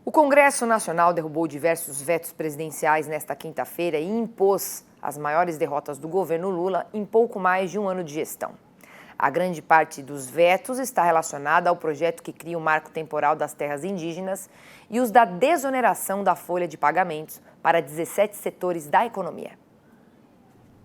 O Congresso Nacional derrubou diversos vetos presidenciais nesta quinta-feira e impôs as maiores derrotas do governo Lula em pouco mais de um ano de gestão. A grande parte dos vetos está relacionada ao projeto que cria o marco temporal das terras indígenas e os da desoneração da folha de pagamentos para 17 setores da economia.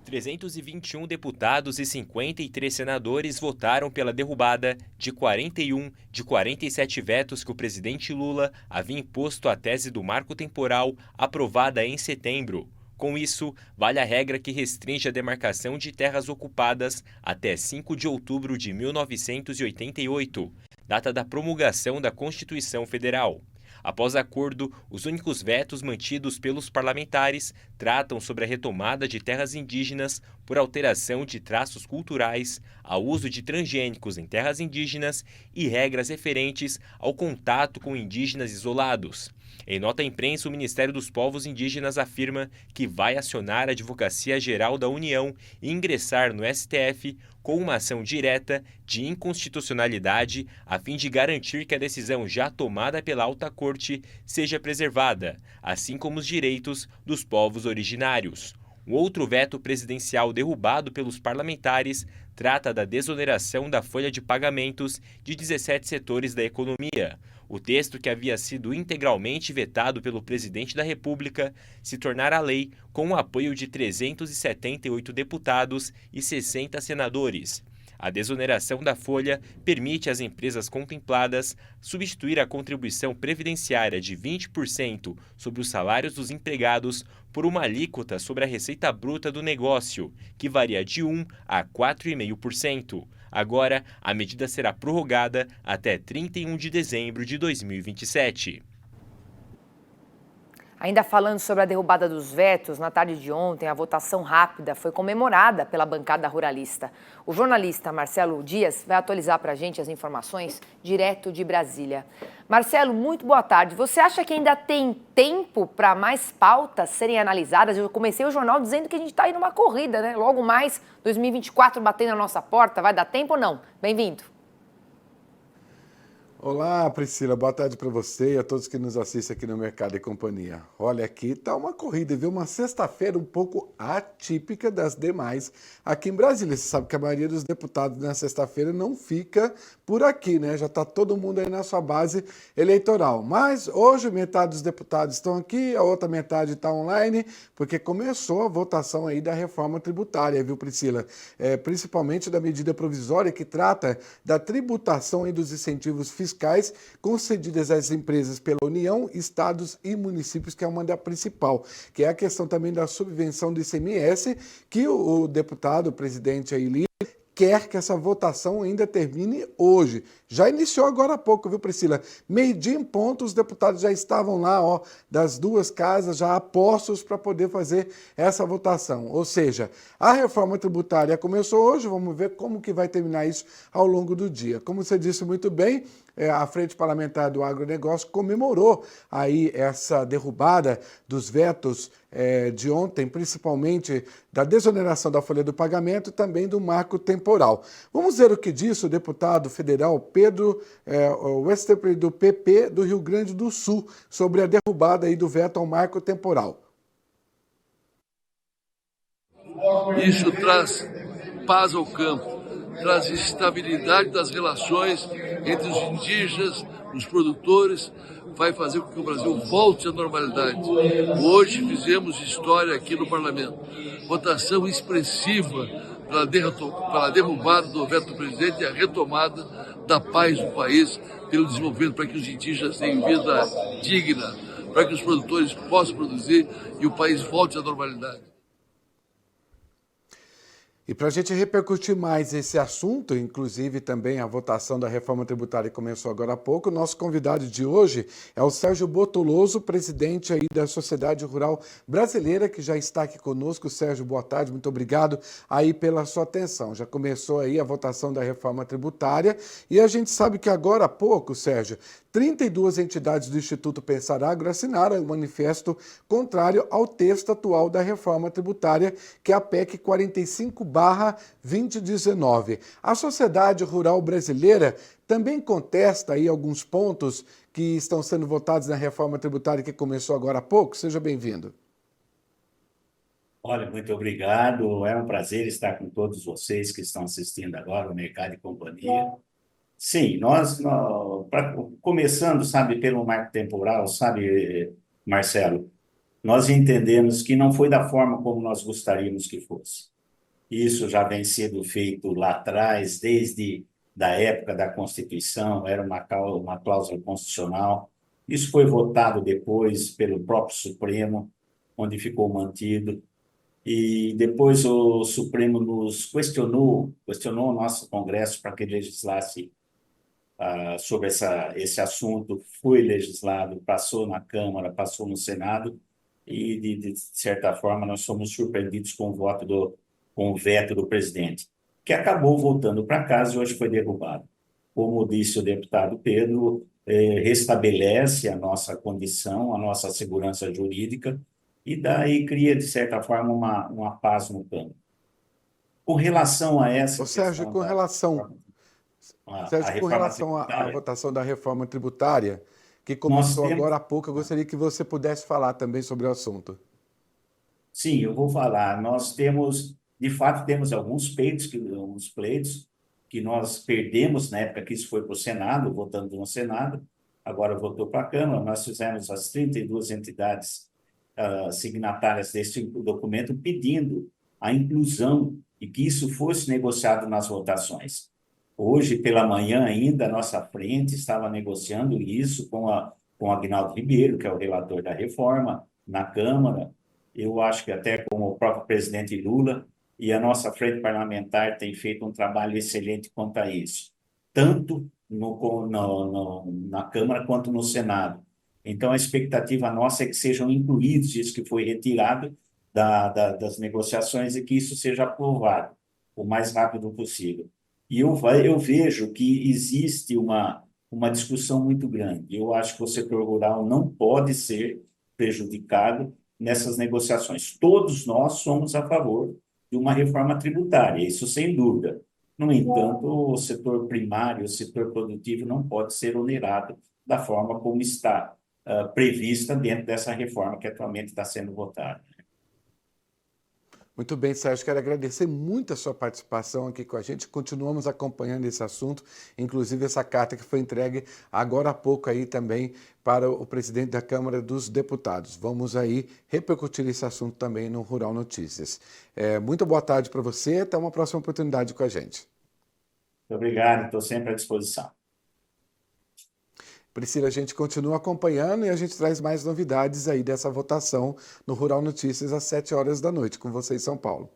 321 deputados e 53 senadores votaram pela derrubada de 41 de 47 vetos que o presidente Lula havia imposto à tese do marco temporal aprovada em setembro. Com isso, vale a regra que restringe a demarcação de terras ocupadas até 5 de outubro de 1988, data da promulgação da Constituição Federal. Após acordo, os únicos vetos mantidos pelos parlamentares tratam sobre a retomada de terras indígenas por alteração de traços culturais, ao uso de transgênicos em terras indígenas e regras referentes ao contato com indígenas isolados. Em nota à imprensa, o Ministério dos Povos Indígenas afirma que vai acionar a Advocacia Geral da União e ingressar no STF com uma ação direta de inconstitucionalidade a fim de garantir que a decisão já tomada pela Alta Corte seja preservada, assim como os direitos dos povos originários. Um outro veto presidencial derrubado pelos parlamentares trata da desoneração da folha de pagamentos de 17 setores da economia. O texto, que havia sido integralmente vetado pelo presidente da República, se tornará lei com o apoio de 378 deputados e 60 senadores. A desoneração da folha permite às empresas contempladas substituir a contribuição previdenciária de 20% sobre os salários dos empregados por uma alíquota sobre a receita bruta do negócio, que varia de 1% a 4,5%. Agora, a medida será prorrogada até 31 de dezembro de 2027. Ainda falando sobre a derrubada dos vetos, na tarde de ontem, a votação rápida foi comemorada pela bancada ruralista. O jornalista Marcelo Dias vai atualizar para a gente as informações direto de Brasília. Marcelo, muito boa tarde. Você acha que ainda tem tempo para mais pautas serem analisadas? Eu comecei o jornal dizendo que a gente está aí numa corrida, né? Logo mais, 2024 batendo na nossa porta. Vai dar tempo ou não? Bem-vindo. Olá, Priscila. Boa tarde para você e a todos que nos assistem aqui no Mercado e Companhia. Olha, aqui tá uma corrida, viu? Uma sexta-feira um pouco atípica das demais aqui em Brasília. Você sabe que a maioria dos deputados na sexta-feira não fica por aqui, né? Já tá todo mundo aí na sua base eleitoral. Mas hoje metade dos deputados estão aqui, a outra metade está online, porque começou a votação aí da reforma tributária, viu, Priscila? Principalmente da medida provisória que trata da tributação aí dos incentivos fiscais concedidas às empresas pela União, estados e municípios, que é uma da principal, que é a questão também da subvenção do ICMS, que o deputado, o presidente aí, Lira, quer que essa votação ainda termine hoje. Já iniciou agora há pouco, viu, Priscila? Meio-dia em ponto, os deputados já estavam lá, ó, das duas casas, já apostos para poder fazer essa votação. Ou seja, a reforma tributária começou hoje, vamos ver como que vai terminar isso ao longo do dia. Como você disse muito bem, a Frente Parlamentar do Agronegócio comemorou aí essa derrubada dos vetos de ontem, principalmente da desoneração da folha do pagamento e também do marco temporal. Vamos ver o que disse o deputado federal Pedro Westerpre, do PP do Rio Grande do Sul, sobre a derrubada aí do veto ao marco temporal. Isso traz paz ao campo, traz estabilidade das relações entre os indígenas, os produtores, vai fazer com que o Brasil volte à normalidade. Hoje fizemos história aqui no Parlamento. Votação expressiva pela derrubada do veto do presidente e a retomada da paz do país pelo desenvolvimento, para que os indígenas tenham vida digna, para que os produtores possam produzir e o país volte à normalidade. E para a gente repercutir mais esse assunto, inclusive também a votação da reforma tributária que começou agora há pouco, nosso convidado de hoje é o Sérgio Bortoloso, presidente aí da Sociedade Rural Brasileira, que já está aqui conosco. Sérgio, boa tarde, muito obrigado aí pela sua atenção. Já começou aí a votação da reforma tributária e a gente sabe que agora há pouco, Sérgio, 32 entidades do Instituto Pensar Agro assinaram um manifesto contrário ao texto atual da reforma tributária, que é a PEC 45/2019. A sociedade rural brasileira também contesta aí alguns pontos que estão sendo votados na reforma tributária que começou agora há pouco. Seja bem-vindo. Olha, muito obrigado. É um prazer estar com todos vocês que estão assistindo agora o Mercado e Companhia. Sim, começando, sabe, pelo marco temporal, sabe, Marcelo, nós entendemos que não foi da forma como nós gostaríamos que fosse. Isso já vem sendo feito lá atrás, desde da época da Constituição, era uma cláusula constitucional. Isso foi votado depois pelo próprio Supremo, onde ficou mantido. E depois o Supremo nos questionou o nosso Congresso para que legislasse sobre esse assunto. Foi legislado, passou na Câmara, passou no Senado, e de certa forma nós fomos surpreendidos com o veto do presidente, que acabou voltando para casa e hoje foi derrubado. Como disse o deputado Pedro, restabelece a nossa condição, a nossa segurança jurídica, e daí cria, de certa forma, uma paz no campo. Com relação a essa Sérgio, com relação à votação da reforma tributária, que começou agora há pouco, eu gostaria que você pudesse falar também sobre o assunto. Sim, eu vou falar. Nós de fato, temos alguns pleitos que nós perdemos na época que isso foi para o Senado, votando no Senado, agora voltou para a Câmara. Nós fizemos as 32 entidades signatárias deste documento pedindo a inclusão e que isso fosse negociado nas votações. Hoje, pela manhã ainda, a nossa frente estava negociando isso com o Aguinaldo Ribeiro, que é o relator da reforma, na Câmara. Eu acho que até com o próprio presidente Lula, e a nossa frente parlamentar tem feito um trabalho excelente quanto a isso, tanto na Câmara quanto no Senado. Então, a expectativa nossa é que sejam incluídos isso que foi retirado das negociações e que isso seja aprovado o mais rápido possível. E eu vejo que existe uma discussão muito grande. Eu acho que o setor rural não pode ser prejudicado nessas negociações. Todos nós somos a favor de uma reforma tributária, isso sem dúvida. No entanto, o setor primário, o setor produtivo não pode ser onerado da forma como está prevista dentro dessa reforma que atualmente está sendo votada. Muito bem, Sérgio, quero agradecer muito a sua participação aqui com a gente. Continuamos acompanhando esse assunto, inclusive essa carta que foi entregue agora há pouco aí também para o presidente da Câmara dos Deputados. Vamos aí repercutir esse assunto também no Rural Notícias. Muito boa tarde para você, até uma próxima oportunidade com a gente. Muito obrigado, estou sempre à disposição. Priscila, a gente continua acompanhando e a gente traz mais novidades aí dessa votação no Rural Notícias às 7 horas da noite, com você em São Paulo.